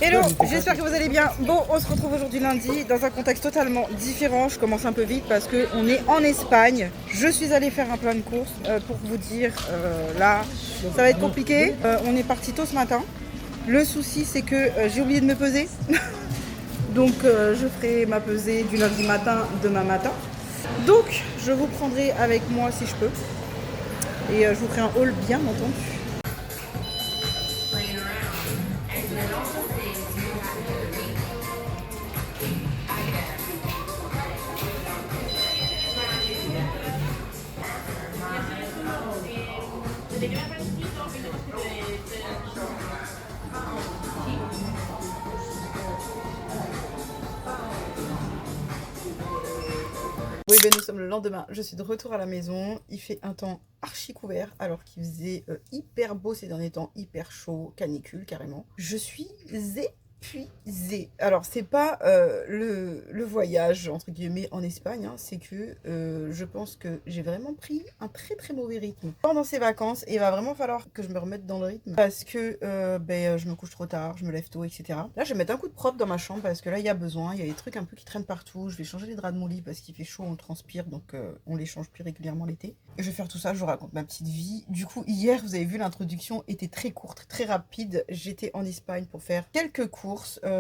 Hello, j'espère que vous allez bien. Bon, on se retrouve aujourd'hui lundi dans un contexte totalement différent. Je commence un peu vite parce qu'on est en Espagne. Je suis allée faire un plein de courses pour vous dire, là, ça va être compliqué. On est parti tôt ce matin. Le souci, c'est que j'ai oublié de me peser. Donc, je ferai ma pesée du lundi matin demain matin. Donc, je vous prendrai avec moi si je peux. Et je vous ferai un haul bien entendu. Oui, ben nous sommes le lendemain. Je suis de retour à la maison. Il fait un temps archi couvert alors qu'il faisait hyper beau ces derniers temps, hyper chaud, canicule carrément. Je suis épuisée. Alors, c'est pas le voyage entre guillemets en Espagne, hein, c'est que je pense que j'ai vraiment pris un très très mauvais rythme pendant ces vacances et il va vraiment falloir que je me remette dans le rythme parce que je me couche trop tard, je me lève tôt, etc. Là, je vais mettre un coup de propre dans ma chambre parce que là, il y a besoin, il y a des trucs un peu qui traînent partout. Je vais changer les draps de mon lit parce qu'il fait chaud, on transpire, donc on les change plus régulièrement l'été. Je vais faire tout ça, je vous raconte ma petite vie. Du coup, hier, vous avez vu, l'introduction était très courte, très rapide. J'étais en Espagne pour faire quelques courses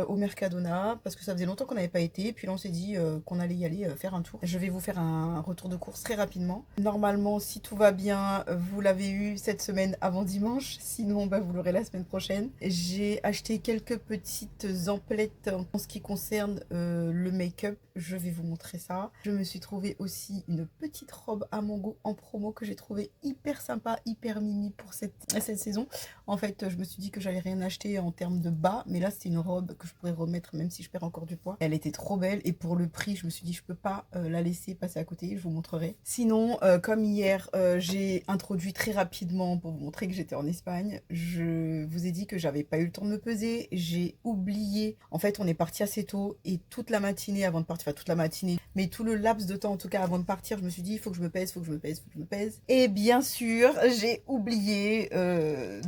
au Mercadona parce que ça faisait longtemps qu'on n'avait pas été. Puis là, on s'est dit qu'on allait y aller faire un tour. Je vais vous faire un retour de course très rapidement. Normalement, si tout va bien, vous l'avez eu cette semaine avant dimanche. Sinon, vous l'aurez la semaine prochaine. J'ai acheté quelques petites emplettes en ce qui concerne le make-up. Je vais vous montrer ça. Je me suis trouvé aussi une petite robe à mon goût en promo que j'ai trouvé hyper sympa, hyper mimi pour cette saison. En fait, je me suis dit que j'allais rien acheter en termes de bas, mais là, c'est une robe que je pourrais remettre même si je perds encore du poids. Elle était trop belle et pour le prix, je me suis dit je peux pas la laisser passer à côté, je vous montrerai. Sinon, comme hier, j'ai introduit très rapidement pour vous montrer que j'étais en Espagne. Je vous ai dit que j'avais pas eu le temps de me peser, j'ai oublié. En fait, on est parti assez tôt et toute la matinée avant de partir, enfin toute la matinée, mais tout le laps de temps en tout cas avant de partir, je me suis dit il faut que je me pèse, il faut que je me pèse, il faut que je me pèse. Et bien sûr, j'ai oublié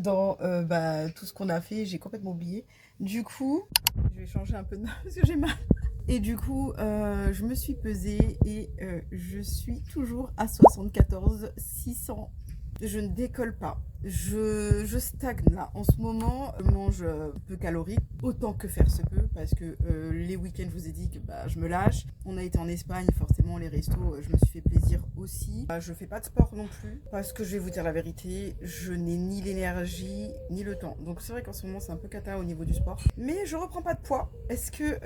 dans tout ce qu'on a fait, j'ai complètement oublié. Du coup, je vais changer un peu de nom parce que j'ai mal. Et du coup, je me suis pesée et je suis toujours à 74 600. Je ne décolle pas. Je stagne là. En ce moment, je mange peu calorique, autant que faire se peut, parce que les week-ends, je vous ai dit que je me lâche. On a été en Espagne, forcément, les restos, je me suis fait plaisir aussi. Je fais pas de sport non plus, parce que je vais vous dire la vérité, je n'ai ni l'énergie, ni le temps. Donc c'est vrai qu'en ce moment, c'est un peu cata au niveau du sport. Mais je reprends pas de poids. Est-ce que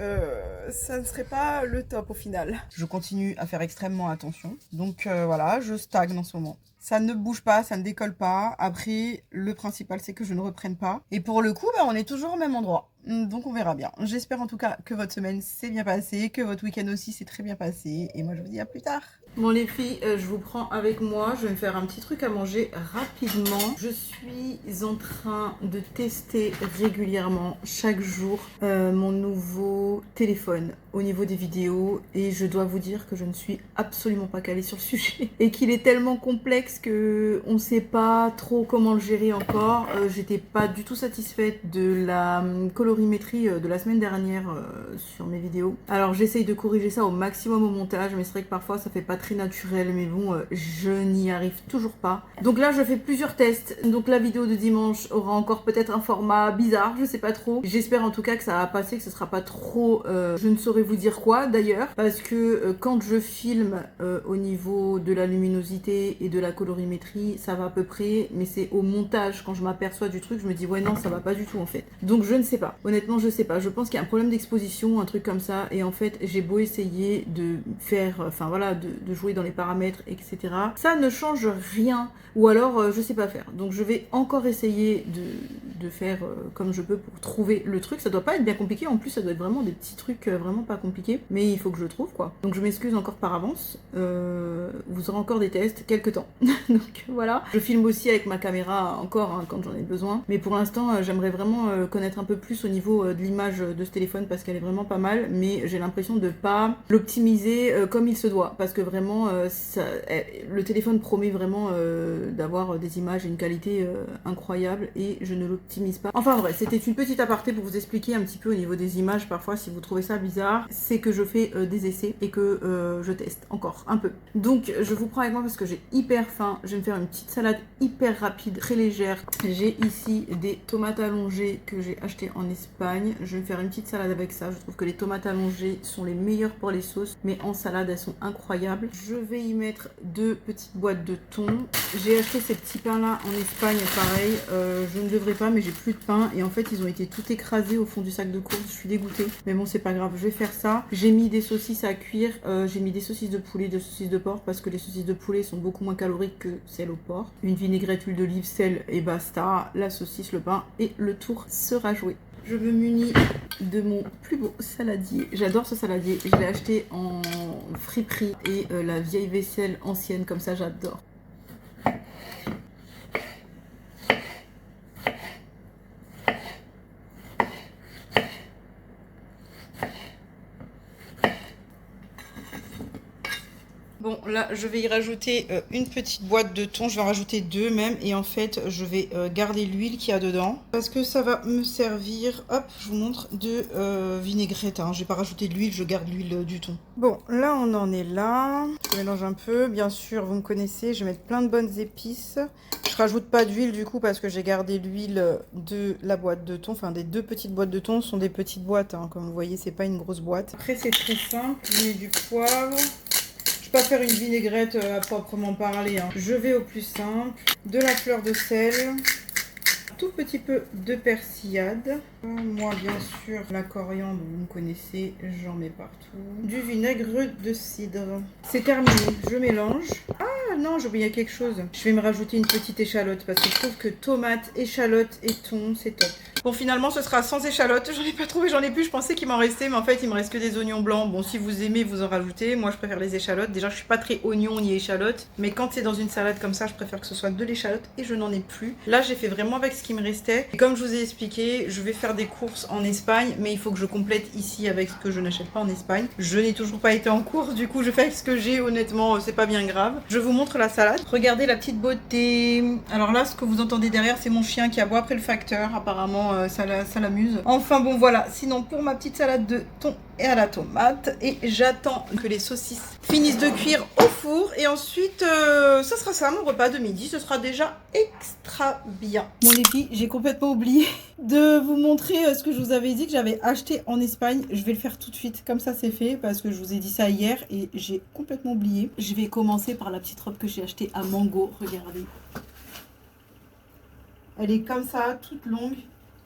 ça ne serait pas le top au final? Je continue à faire extrêmement attention. Donc voilà, je stagne en ce moment. Ça ne bouge pas, ça ne décolle pas. Après, le principal, c'est que je ne reprenne pas. Et pour le coup, on est toujours au même endroit. Donc on verra bien. J'espère en tout cas que votre semaine s'est bien passée, que votre week-end aussi s'est très bien passé. Et moi, je vous dis à plus tard. Bon les filles, je vous prends avec moi. Je vais me faire un petit truc à manger rapidement. Je suis en train de tester régulièrement, chaque jour, mon nouveau téléphone au niveau des vidéos. Et je dois vous dire que je ne suis absolument pas calée sur le sujet. Et qu'il est tellement complexe que on ne sait pas trop comment le gérer encore. J'étais pas du tout satisfaite de la colorimétrie de la semaine dernière sur mes vidéos. Alors j'essaye de corriger ça au maximum au montage, mais c'est vrai que parfois ça fait pas très naturel, mais bon, je n'y arrive toujours pas. Donc là je fais plusieurs tests. Donc la vidéo de dimanche aura encore peut-être un format bizarre, je sais pas trop. J'espère en tout cas que ça va passer, que ce sera pas trop... je ne saurais vous dire quoi d'ailleurs, parce que quand je filme au niveau de la luminosité et de la colorimétrie, ça va à peu près, mais c'est au montage, quand je m'aperçois du truc, je me dis ouais non, ça va pas du tout en fait. Donc je ne sais pas, honnêtement je sais pas, je pense qu'il y a un problème d'exposition, un truc comme ça, et en fait j'ai beau essayer de faire, enfin voilà, de jouer dans les paramètres, etc. Ça ne change rien, ou alors je sais pas faire. Donc je vais encore essayer de faire comme je peux pour trouver le truc. Ça doit pas être bien compliqué, en plus ça doit être vraiment des petits trucs vraiment pas compliqués, mais il faut que je le trouve quoi. Donc je m'excuse encore par avance, vous aurez encore des tests quelques temps. Donc voilà, je filme aussi avec ma caméra encore hein, quand j'en ai besoin, mais pour l'instant j'aimerais vraiment connaître un peu plus au niveau de l'image de ce téléphone parce qu'elle est vraiment pas mal, mais j'ai l'impression de pas l'optimiser comme il se doit, parce que vraiment le téléphone promet vraiment d'avoir des images et une qualité incroyable, et je ne le m'optimise pas. Enfin bref, c'était une petite aparté pour vous expliquer un petit peu au niveau des images, parfois si vous trouvez ça bizarre, c'est que je fais des essais et que je teste encore un peu. Donc je vous prends avec moi parce que j'ai hyper faim, je vais me faire une petite salade hyper rapide, très légère. J'ai ici des tomates allongées que j'ai achetées en Espagne, je vais me faire une petite salade avec ça. Je trouve que les tomates allongées sont les meilleures pour les sauces, mais en salade elles sont incroyables. Je vais y mettre 2 petites boîtes de thon. J'ai acheté ces petits pains là en Espagne, pareil, je ne devrais pas mais j'ai plus de pain et en fait ils ont été tout écrasés au fond du sac de course, je suis dégoûtée, mais bon c'est pas grave, je vais faire ça. J'ai mis des saucisses à cuire, j'ai mis des saucisses de poulet, des saucisses de porc parce que les saucisses de poulet sont beaucoup moins caloriques que celles au porc. Une vinaigrette, huile d'olive, sel et basta, la saucisse, le pain et le tour sera joué. Je me munis de mon plus beau saladier. J'adore ce saladier. Je l'ai acheté en friperie et la vieille vaisselle ancienne comme ça, j'adore. Bon, là, je vais y rajouter une petite boîte de thon. Je vais en rajouter 2 même. Et en fait, je vais garder l'huile qu'il y a dedans. Parce que ça va me servir, hop, je vous montre, de vinaigrette. Hein. Je vais pas rajouter de l'huile, je garde l'huile du thon. Bon, là, on en est là. Je mélange un peu. Bien sûr, vous me connaissez, je vais mettre plein de bonnes épices. Je rajoute pas d'huile du coup parce que j'ai gardé l'huile de la boîte de thon. Enfin, des 2 petites boîtes de thon. Ce sont des petites boîtes. Hein. Comme vous voyez, c'est pas une grosse boîte. Après, c'est très simple. Je mets du poivre. Je ne vais pas faire une vinaigrette à proprement parler. Hein. Je vais au plus simple. De la fleur de sel. Un tout petit peu de persillade. Moi, bien sûr, la coriandre, vous me connaissez, j'en mets partout. Du vinaigre de cidre. C'est terminé. Je mélange. Ah non, j'ai oublié quelque chose. Je vais me rajouter une petite échalote parce que je trouve que tomate, échalote et thon, c'est top. Bon, finalement, ce sera sans échalote. J'en ai pas trouvé, j'en ai plus. Je pensais qu'il m'en restait, mais en fait, il me reste que des oignons blancs. Bon, si vous aimez, vous en rajoutez. Moi, je préfère les échalotes. Déjà, je suis pas très oignon ni échalote, mais quand c'est dans une salade comme ça, je préfère que ce soit de l'échalote et je n'en ai plus. Là, j'ai fait vraiment avec ce qui me restait. Et comme je vous ai expliqué, je vais faire des courses en Espagne, mais il faut que je complète ici avec ce que je n'achète pas en Espagne. Je n'ai toujours pas été en course, du coup, je fais avec ce que j'ai. Honnêtement, c'est pas bien grave. Je vous montre la salade. Regardez la petite beauté. Alors là, ce que vous entendez derrière, c'est mon chien qui aboie après le facteur. Apparemment, ça l'amuse. Enfin bon, voilà. Sinon, pour ma petite salade de thon et à la tomate, et j'attends que les saucisses finissent de cuire au four. Et ensuite, ce sera ça, mon repas de midi. Ce sera déjà extra bien. Bon les filles, j'ai complètement oublié de vous montrer ce que je vous avais dit que j'avais acheté en Espagne. Je vais le faire tout de suite, comme ça c'est fait, parce que je vous ai dit ça hier et j'ai complètement oublié. Je vais commencer par la petite robe que j'ai achetée à Mango, regardez. Elle est comme ça, toute longue.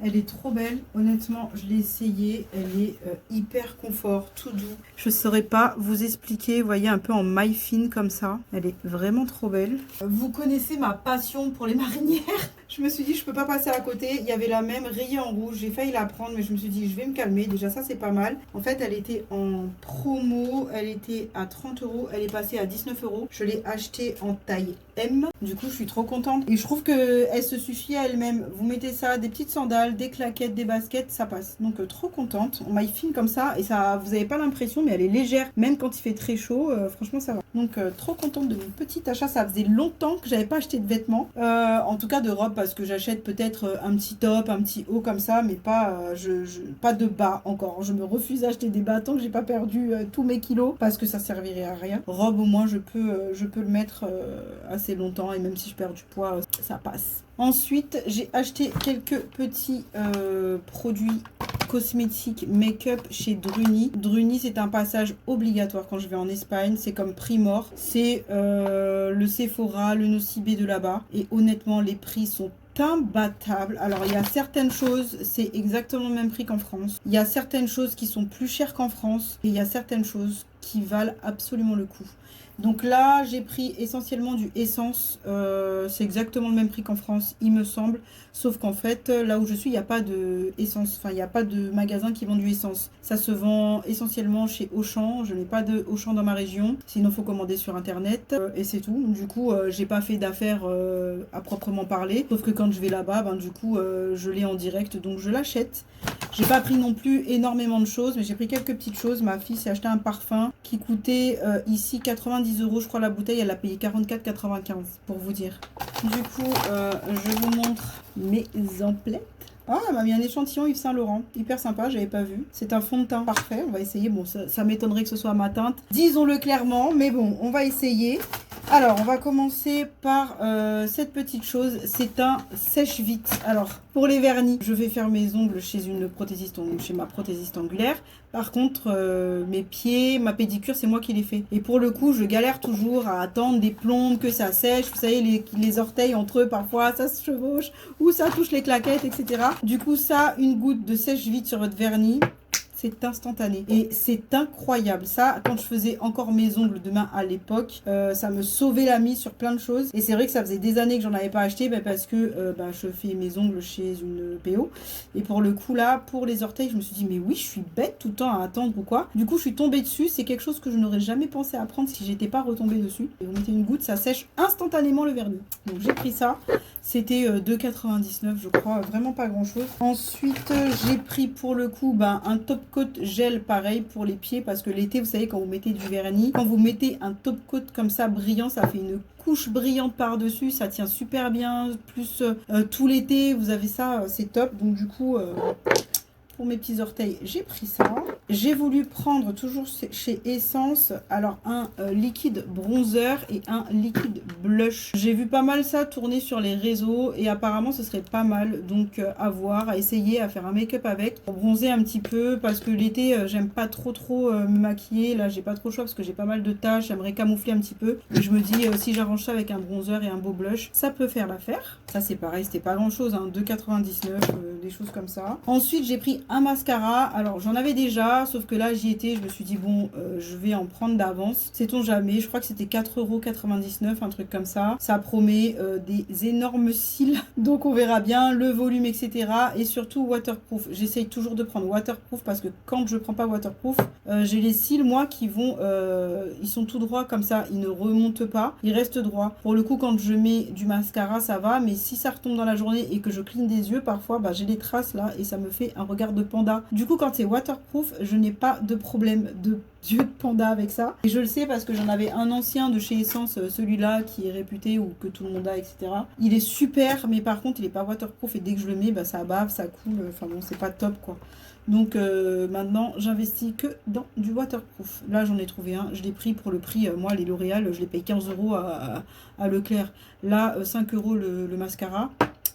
Elle est trop belle, honnêtement, je l'ai essayée, elle est hyper confort, tout doux. Je ne saurais pas vous expliquer, vous voyez, un peu en maille fine comme ça. Elle est vraiment trop belle. Vous connaissez ma passion pour les marinières. Je me suis dit, je peux pas passer à côté. Il y avait la même rayée en rouge, j'ai failli la prendre, mais je me suis dit, je vais me calmer. Déjà, ça, c'est pas mal. En fait, elle était en promo, elle était à 30 €, elle est passée à 19 €. Je l'ai achetée en taille M. Du coup, je suis trop contente. Et je trouve qu'elle se suffit à elle-même. Vous mettez ça, des petites sandales, des claquettes, des baskets, ça passe. Donc trop contente, en maille fine comme ça, et ça, vous n'avez pas l'impression, mais elle est légère, même quand il fait très chaud, franchement ça va. Donc trop contente de mon petit achat, ça faisait longtemps que j'avais pas acheté de vêtements, en tout cas de robe, parce que j'achète peut-être un petit top, un petit haut comme ça, mais pas, pas de bas encore. Je me refuse d'acheter des bas tant que j'ai pas perdu tous mes kilos, parce que ça servirait à rien. Robe au moins je peux le mettre assez longtemps, et même si je perds du poids, ça passe. Ensuite, j'ai acheté quelques petits produits cosmétiques make-up chez Druni. Druni, c'est un passage obligatoire quand je vais en Espagne. C'est comme Primor. C'est le Sephora, le Nocibé de là-bas. Et honnêtement, les prix sont imbattable. Alors il y a certaines choses, c'est exactement le même prix qu'en France. Il y a certaines choses qui sont plus chères qu'en France. Et il y a certaines choses qui valent absolument le coup. Donc là, j'ai pris essentiellement du Essence. C'est exactement le même prix qu'en France, il me semble. Sauf qu'en fait, là où je suis, il n'y a pas de essence. Enfin, il n'y a pas de magasin qui vend du Essence. Ça se vend essentiellement chez Auchan. Je n'ai pas de Auchan dans ma région. Sinon, il faut commander sur Internet. Et c'est tout. Du coup, j'ai pas fait d'affaires à proprement parler. Sauf que quand je vais là-bas, ben, du coup, je l'ai en direct. Donc, je l'achète. J'ai pas pris non plus énormément de choses, mais j'ai pris quelques petites choses. Ma fille s'est acheté un parfum qui coûtait ici 90 €. Je crois la bouteille, elle a payé 44,95 pour vous dire. Du coup, je vous montre mes emplettes. Ah, elle m'a mis un échantillon Yves Saint Laurent. Hyper sympa, j'avais pas vu. C'est un fond de teint parfait. On va essayer. Bon, ça m'étonnerait que ce soit ma teinte. Disons-le clairement. Mais bon, on va essayer. Alors, on va commencer par cette petite chose. C'est un sèche-vite. Alors, pour les vernis, je vais faire mes ongles chez une prothésiste, chez ma prothésiste angulaire. Par contre, mes pieds, ma pédicure, c'est moi qui les fais. Et pour le coup, je galère toujours à attendre des plombes, que ça sèche. Vous savez, les orteils entre eux, parfois, ça se chevauche ou ça touche les claquettes, etc. Du coup, ça, une goutte de sèche-vite sur votre vernis. C'est instantané et c'est incroyable. Ça, quand je faisais encore mes ongles de main à l'époque, ça me sauvait la mise sur plein de choses. Et c'est vrai que ça faisait des années que j'en avais pas acheté parce que je fais mes ongles chez une PO. Et pour le coup là, pour les orteils, je me suis dit mais oui, je suis bête tout le temps à attendre ou quoi. Du coup, je suis tombée dessus. C'est quelque chose que je n'aurais jamais pensé à prendre si j'étais pas retombée dessus. Et vous mettez une goutte, ça sèche instantanément le vernis. Donc j'ai pris ça. C'était 2,99 je crois, vraiment pas grand chose. Ensuite, j'ai pris pour le coup un top coat gel pareil pour les pieds parce que l'été, vous savez, quand vous mettez du vernis, quand vous mettez un top coat comme ça brillant, ça fait une couche brillante par-dessus, ça tient super bien. Plus tout l'été, vous avez ça, c'est top. Donc du coup... pour mes petits orteils, j'ai pris ça. J'ai voulu prendre toujours chez Essence, alors un liquide bronzer et un liquide blush. J'ai vu pas mal ça tourner sur les réseaux et apparemment ce serait pas mal. Donc à voir, à essayer, à faire un make-up avec. Pour bronzer un petit peu parce que l'été, j'aime pas trop me maquiller. Là, j'ai pas trop le choix parce que j'ai pas mal de taches. J'aimerais camoufler un petit peu. Et je me dis, si j'arrange ça avec un bronzer et un beau blush, ça peut faire l'affaire. Ça, c'est pareil, c'était pas grand-chose, hein, 2,99, des choses comme ça. Ensuite, j'ai pris un mascara. Alors, j'en avais déjà, sauf que là, j'y étais. Je me suis dit, bon, je vais en prendre d'avance. Sait-on jamais. Je crois que c'était 4,99 €, un truc comme ça. Ça promet des énormes cils. Donc, on verra bien le volume, etc. Et surtout, waterproof. J'essaye toujours de prendre waterproof parce que quand je prends pas waterproof, j'ai les cils, moi, qui vont... ils sont tout droits comme ça. Ils ne remontent pas. Ils restent droits. Pour le coup, quand je mets du mascara, ça va. Mais si ça retombe dans la journée et que je cligne des yeux, parfois, j'ai des traces là et ça me fait un regard de panda. Du coup, quand c'est waterproof, je n'ai pas de problème de yeux de panda avec ça. Et je le sais parce que j'en avais un ancien de chez Essence, celui-là qui est réputé ou que tout le monde a, etc. Il est super, mais par contre, il est pas waterproof et dès que je le mets, ça bave, ça coule. Enfin bon, c'est pas top quoi. Donc maintenant, j'investis que dans du waterproof. Là, j'en ai trouvé un. Je l'ai pris pour le prix. Moi, les L'Oréal, je les paye 15 € à Leclerc. Là, 5 € le mascara.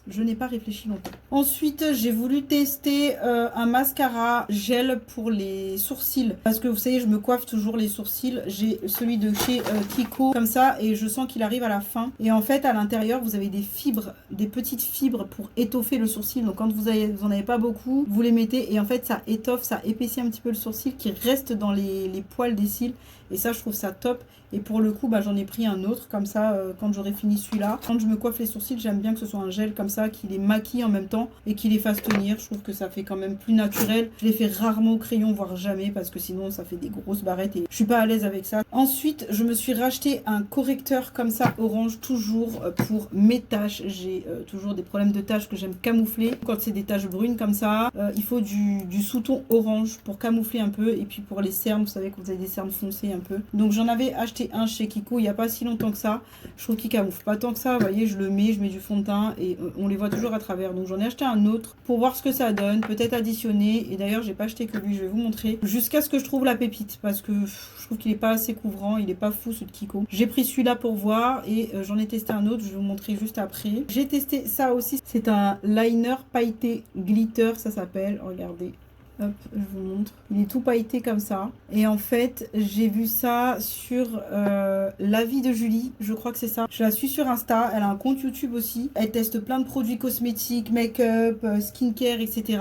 Je n'ai pas réfléchi longtemps. Ensuite, j'ai voulu tester un mascara gel pour les sourcils. Parce que vous savez, je me coiffe toujours les sourcils. J'ai celui de chez Kiko, comme ça, et je sens qu'il arrive à la fin. Et en fait, à l'intérieur, vous avez des fibres, des petites fibres pour étoffer le sourcil. Donc quand vous en avez pas beaucoup, vous les mettez et en fait, ça étoffe, ça épaissit un petit peu le sourcil qui reste dans les poils des cils. Et ça, je trouve ça top. Et pour le coup, j'en ai pris un autre comme ça quand j'aurai fini celui-là. Quand je me coiffe les sourcils, j'aime bien que ce soit un gel comme ça qui les maquille en même temps et qui les fasse tenir. Je trouve que ça fait quand même plus naturel. Je les fais rarement au crayon, voire jamais, parce que sinon ça fait des grosses barrettes et je suis pas à l'aise avec ça. Ensuite, je me suis racheté un correcteur comme ça orange, toujours pour mes taches. J'ai toujours des problèmes de taches que j'aime camoufler. Quand c'est des taches brunes comme ça, il faut du sous-ton orange pour camoufler un peu. Et puis pour les cernes, vous savez que vous avez des cernes foncées un peu. Donc j'en avais acheté un chez Kiko il n'y a pas si longtemps que ça. Je trouve qu'il camoufle pas tant que ça. Vous voyez, je mets du fond de teint et on les voit toujours à travers. Donc j'en ai acheté un autre pour voir ce que ça donne, peut-être additionner. Et d'ailleurs, j'ai pas acheté que lui, je vais vous montrer jusqu'à ce que je trouve la pépite parce que je trouve qu'il est pas assez couvrant, il est pas fou ce de Kiko. J'ai pris celui-là pour voir et j'en ai testé un autre, je vais vous montrer juste après. J'ai testé ça aussi, c'est un liner pailleté glitter, ça s'appelle, regardez. Hop, je vous montre. Il est tout pailleté comme ça. Et en fait, j'ai vu ça sur La Vie de Julie. Je crois que c'est ça. Je la suis sur Insta. Elle a un compte YouTube aussi. Elle teste plein de produits cosmétiques, make-up, skincare, etc.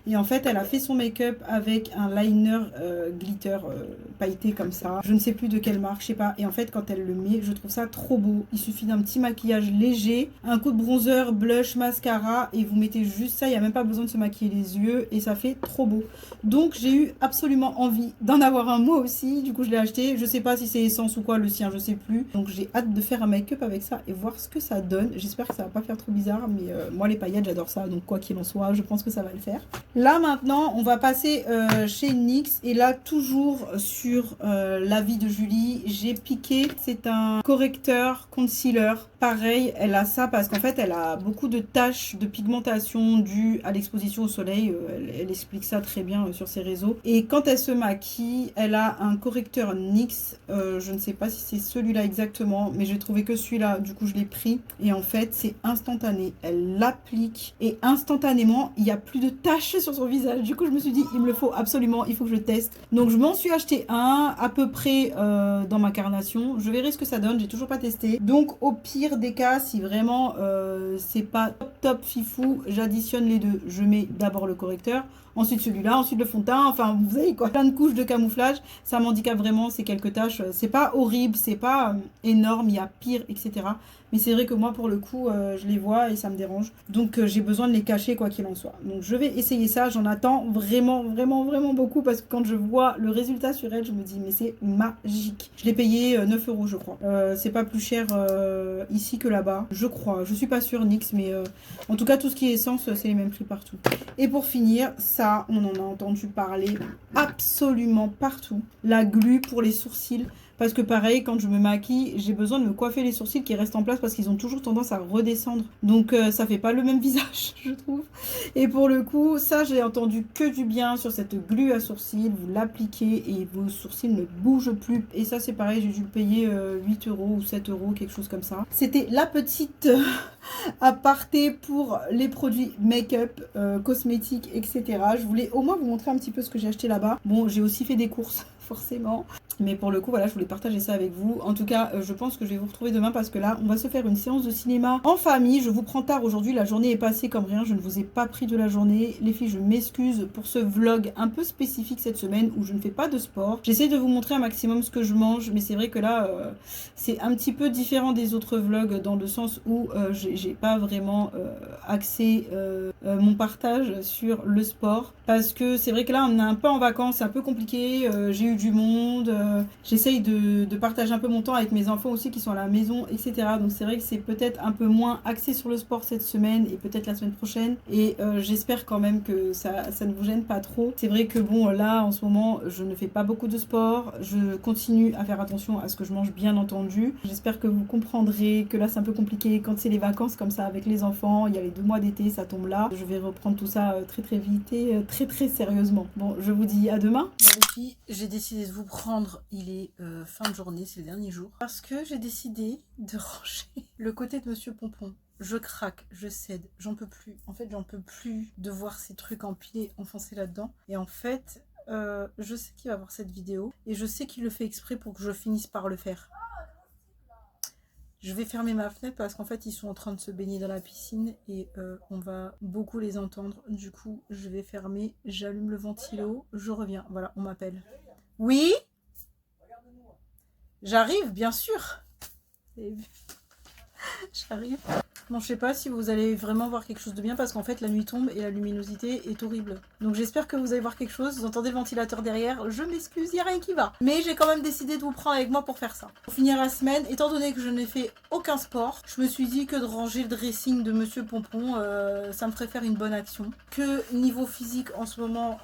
Et en fait, elle a fait son make-up avec un liner glitter pailleté comme ça. Je ne sais plus de quelle marque, je sais pas. Et en fait, quand elle le met, je trouve ça trop beau. Il suffit d'un petit maquillage léger, un coup de bronzer, blush, mascara. Et vous mettez juste ça. Il n'y a même pas besoin de se maquiller les yeux. Et ça fait trop beau. euros. Donc j'ai eu absolument envie d'en avoir un moi aussi. Du coup je l'ai acheté. Je sais pas si c'est Essence ou quoi, le sien, je sais plus. Donc j'ai hâte de faire un make-up avec ça et voir ce que ça donne. J'espère que ça va pas faire trop bizarre. Mais moi les paillettes j'adore ça. Donc quoi qu'il en soit, je pense que ça va le faire. Là maintenant on va passer chez NYX. Et là toujours sur l'avis de Julie, j'ai piqué. C'est un correcteur concealer. Pareil, elle a ça parce qu'en fait elle a beaucoup de taches de pigmentation dues à l'exposition au soleil. Elle explique ça très bien sur ses réseaux. Et quand elle se maquille, elle a un correcteur NYX. Je ne sais pas si c'est celui-là exactement, mais j'ai trouvé que celui-là. Du coup, je l'ai pris. Et en fait, c'est instantané. Elle l'applique et instantanément, il n'y a plus de taches sur son visage. Du coup, je me suis dit, il me le faut absolument. Il faut que je le teste. Donc, je m'en suis acheté un à peu près dans ma carnation. Je verrai ce que ça donne. J'ai toujours pas testé. Donc, au pire des cas, si vraiment c'est pas top fifou, j'additionne les deux. Je mets d'abord le correcteur, ensuite celui-là, ensuite le fond de teint, enfin vous savez quoi, plein de couches de camouflage. Ça m'handicape vraiment ces quelques tâches. C'est pas horrible, c'est pas énorme, il y a pire, etc. Mais c'est vrai que moi pour le coup je les vois et ça me dérange, donc j'ai besoin de les cacher quoi qu'il en soit. Donc je vais essayer ça. J'en attends vraiment beaucoup parce que quand je vois le résultat sur elle, je me dis mais c'est magique. Je l'ai payé 9 € je crois. C'est pas plus cher ici que là-bas, je crois. Je suis pas sûre NYX, mais en tout cas tout ce qui est Essence c'est les mêmes prix partout. Et pour finir, ça on en a entendu parler absolument partout, la glu pour les sourcils. Parce que pareil, quand je me maquille, j'ai besoin de me coiffer les sourcils qui restent en place parce qu'ils ont toujours tendance à redescendre. Donc ça fait pas le même visage, je trouve. Et pour le coup, ça j'ai entendu que du bien sur cette glu à sourcils. Vous l'appliquez et vos sourcils ne bougent plus. Et ça c'est pareil, j'ai dû le payer 8 € ou 7 €, quelque chose comme ça. C'était la petite aparté pour les produits make-up, cosmétiques, etc. Je voulais au moins vous montrer un petit peu ce que j'ai acheté là-bas. Bon, j'ai aussi fait des courses, forcément. Mais pour le coup, voilà, je voulais partager ça avec vous. En tout cas, je pense que je vais vous retrouver demain parce que là, on va se faire une séance de cinéma en famille. Je vous prends tard aujourd'hui, la journée est passée comme rien. Je ne vous ai pas pris de la journée. Les filles, je m'excuse pour ce vlog un peu spécifique cette semaine où je ne fais pas de sport. J'essaie de vous montrer un maximum ce que je mange, mais c'est vrai que là, c'est un petit peu différent des autres vlogs dans le sens où j'ai pas vraiment axé mon partage sur le sport. Parce que c'est vrai que là, on est un peu en vacances, c'est un peu compliqué. J'ai eu du monde. J'essaye de partager un peu mon temps avec mes enfants aussi qui sont à la maison, etc. Donc c'est vrai que c'est peut-être un peu moins axé sur le sport cette semaine et peut-être la semaine prochaine. Et j'espère quand même que ça ne vous gêne pas trop. C'est vrai que bon, là en ce moment, je ne fais pas beaucoup de sport. Je continue à faire attention à ce que je mange, bien entendu. J'espère que vous comprendrez que là c'est un peu compliqué quand c'est les vacances comme ça avec les enfants. Il y a les 2 mois d'été, ça tombe là. Je vais reprendre tout ça très vite et très sérieusement. Bon, je vous dis à demain. Bon, les filles, j'ai décidé de vous prendre. Il est fin de journée, c'est le dernier jour. Parce que j'ai décidé de ranger le côté de Monsieur Pompon. Je craque, je cède, j'en peux plus. En fait, j'en peux plus de voir ces trucs empilés, enfoncés là-dedans. Et en fait, je sais qu'il va voir cette vidéo. Et je sais qu'il le fait exprès pour que je finisse par le faire. Je vais fermer ma fenêtre parce qu'en fait, ils sont en train de se baigner dans la piscine. Et on va beaucoup les entendre. Du coup, je vais fermer, j'allume le ventilo, je reviens. Voilà, on m'appelle. Oui ? J'arrive, bien sûr. J'arrive. Bon, je sais pas si vous allez vraiment voir quelque chose de bien parce qu'en fait la nuit tombe et la luminosité est horrible. Donc j'espère que vous allez voir quelque chose. Vous entendez le ventilateur derrière. Je m'excuse, il n'y a rien qui va. Mais j'ai quand même décidé de vous prendre avec moi pour faire ça. Pour finir la semaine, étant donné que je n'ai fait aucun sport, je me suis dit que de ranger le dressing de Monsieur Pompon, ça me ferait faire une bonne action. Que niveau physique en ce moment...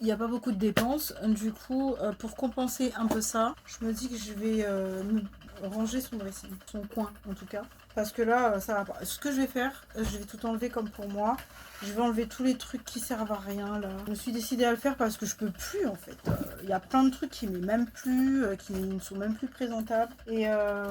il n'y a pas beaucoup de dépenses, du coup pour compenser un peu ça, je me dis que je vais ranger son dressing, son coin en tout cas, parce que là ça va pas. Ce que je vais faire, je vais tout enlever comme pour moi, je vais enlever tous les trucs qui servent à rien là. Je me suis décidée à le faire parce que je peux plus en fait. Il y a plein de trucs qui m'est même plus, qui ne sont même plus présentables et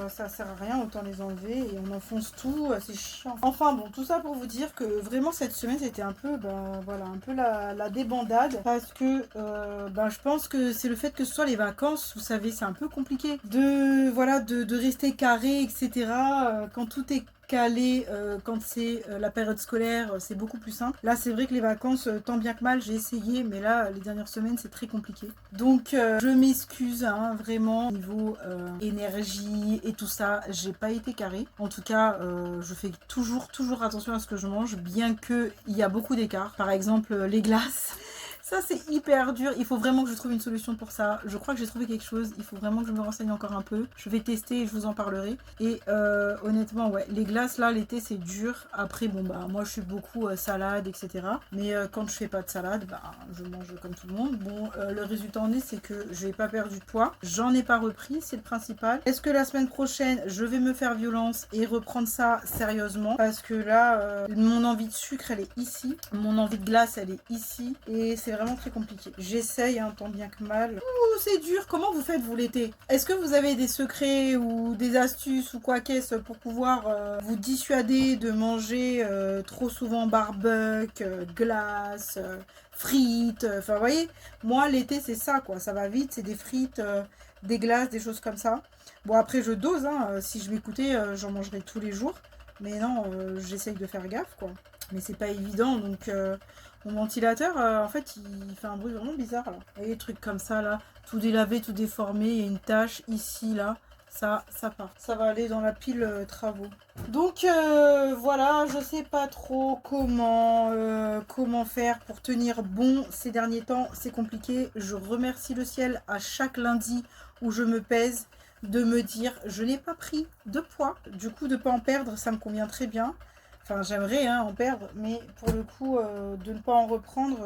ça sert à rien, autant les enlever et on enfonce tout, c'est chiant. Enfin bon, tout ça pour vous dire que vraiment cette semaine c'était un peu, voilà, un peu la débandade parce que je pense que c'est le fait que ce soit les vacances, vous savez, c'est un peu compliqué de rester carré, etc. Quand tout est calé, quand c'est la période scolaire, c'est beaucoup plus simple. Là, c'est vrai que les vacances, tant bien que mal, j'ai essayé, mais là, les dernières semaines, c'est très compliqué. Donc, je m'excuse, hein, vraiment, niveau énergie et tout ça, j'ai pas été carré. En tout cas, je fais toujours attention à ce que je mange, bien qu'il y a beaucoup d'écart. Par exemple, les glaces. Ça, c'est hyper dur. Il faut vraiment que je trouve une solution pour ça. Je crois que j'ai trouvé quelque chose. Il faut vraiment que je me renseigne encore un peu. Je vais tester et je vous en parlerai. Et honnêtement, ouais, les glaces, là, l'été, c'est dur. Après, bon, bah, moi, je suis beaucoup salade, etc. Mais quand je fais pas de salade, bah, je mange comme tout le monde. Bon, le résultat en est, c'est que je n'ai pas perdu de poids. J'en ai pas repris, c'est le principal. Est-ce que la semaine prochaine, je vais me faire violence et reprendre ça sérieusement? Parce que là, mon envie de sucre, elle est ici. Mon envie de glace, elle est ici. Et c'est vraiment très compliqué. J'essaye, hein, tant bien que mal. Ouh, c'est dur. Comment vous faites, vous, l'été? Est-ce que vous avez des secrets ou des astuces ou quoi qu'est-ce pour pouvoir vous dissuader de manger trop souvent barbecue, glace, frites? Enfin, vous voyez, moi, l'été, c'est ça, quoi. Ça va vite. C'est des frites, des glaces, des choses comme ça. Bon, après, je dose. Hein. Si je m'écoutais, j'en mangerais tous les jours. Mais non, j'essaye de faire gaffe, quoi. Mais c'est pas évident, donc... mon ventilateur, en fait, il fait un bruit vraiment bizarre, là. Vous voyez, des trucs comme ça, là. Tout délavé, tout déformé. Il y a une tache ici, là. Ça part. Ça va aller dans la pile travaux. Donc, voilà. Je sais pas trop comment faire pour tenir bon ces derniers temps. C'est compliqué. Je remercie le ciel à chaque lundi où je me pèse de me dire, je n'ai pas pris de poids. Du coup, de ne pas en perdre, ça me convient très bien. Enfin, j'aimerais en perdre, mais pour le coup, de ne pas en reprendre...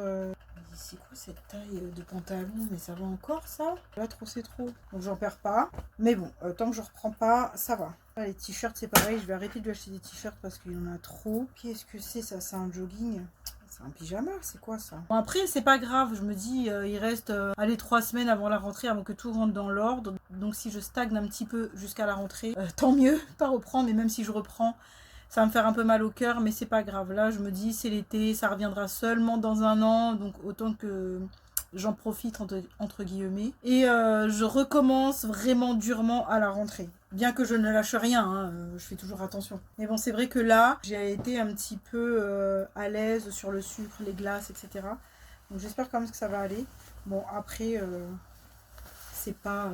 C'est quoi cette taille de pantalon? Mais ça va encore, ça? Là, trop, c'est trop. Donc, j'en perds pas. Mais bon, tant que je reprends pas, ça va. Là, les t-shirts, c'est pareil. Je vais arrêter de lui acheter des t-shirts parce qu'il y en a trop. Qu'est-ce que c'est, ça? C'est un jogging? C'est un pyjama? C'est quoi, ça? Bon, après, c'est pas grave. Je me dis, il reste, allez, 3 semaines avant la rentrée, avant que tout rentre dans l'ordre. Donc, si je stagne un petit peu jusqu'à la rentrée, tant mieux. Pas reprendre, mais même si je reprends... Ça va me faire un peu mal au cœur, mais c'est pas grave. Là, je me dis, c'est l'été, ça reviendra seulement dans un an. Donc, autant que j'en profite, entre guillemets. Et je recommence vraiment durement à la rentrée. Bien que je ne lâche rien, hein, je fais toujours attention. Mais bon, c'est vrai que là, j'ai été un petit peu à l'aise sur le sucre, les glaces, etc. Donc, j'espère quand même que ça va aller. Bon, après, c'est pas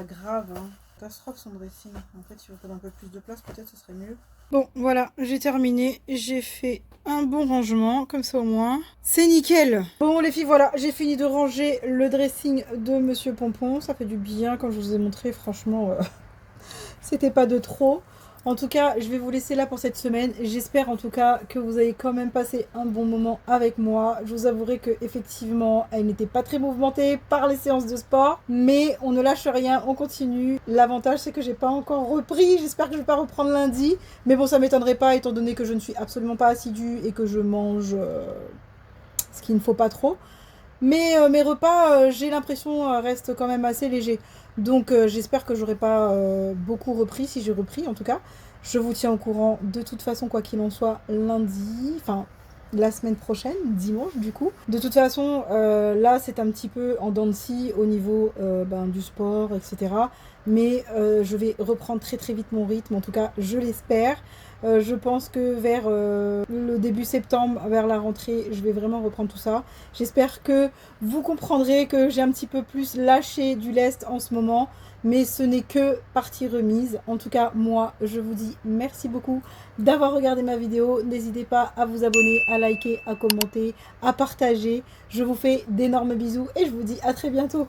grave, hein. Catastrophe son dressing. En fait, si on faisait un peu plus de place, peut-être ce serait mieux. Bon, voilà, j'ai terminé. J'ai fait un bon rangement, comme ça au moins. C'est nickel. Bon, les filles, voilà, j'ai fini de ranger le dressing de Monsieur Pompon. Ça fait du bien, comme je vous ai montré, franchement, c'était pas de trop. En tout cas, je vais vous laisser là pour cette semaine. J'espère en tout cas que vous avez quand même passé un bon moment avec moi. Je vous avouerai que effectivement, elle n'était pas très mouvementée par les séances de sport. Mais on ne lâche rien, on continue. L'avantage, c'est que j'ai pas encore repris. J'espère que je vais pas reprendre lundi. Mais bon, ça m'étonnerait pas étant donné que je ne suis absolument pas assidue et que je mange ce qu'il ne faut pas trop. Mais mes repas, j'ai l'impression, restent quand même assez légers. Donc j'espère que j'aurai pas beaucoup repris, si j'ai repris en tout cas. Je vous tiens au courant de toute façon, quoi qu'il en soit, lundi, enfin la semaine prochaine, dimanche du coup. De toute façon, là c'est un petit peu en dents de scie au niveau du sport, etc. Mais je vais reprendre très très vite mon rythme, en tout cas je l'espère. Je pense que vers le début septembre, vers la rentrée, je vais vraiment reprendre tout ça. J'espère que vous comprendrez que j'ai un petit peu plus lâché du lest en ce moment. Mais ce n'est que partie remise. En tout cas, moi, je vous dis merci beaucoup d'avoir regardé ma vidéo. N'hésitez pas à vous abonner, à liker, à commenter, à partager. Je vous fais d'énormes bisous et je vous dis à très bientôt.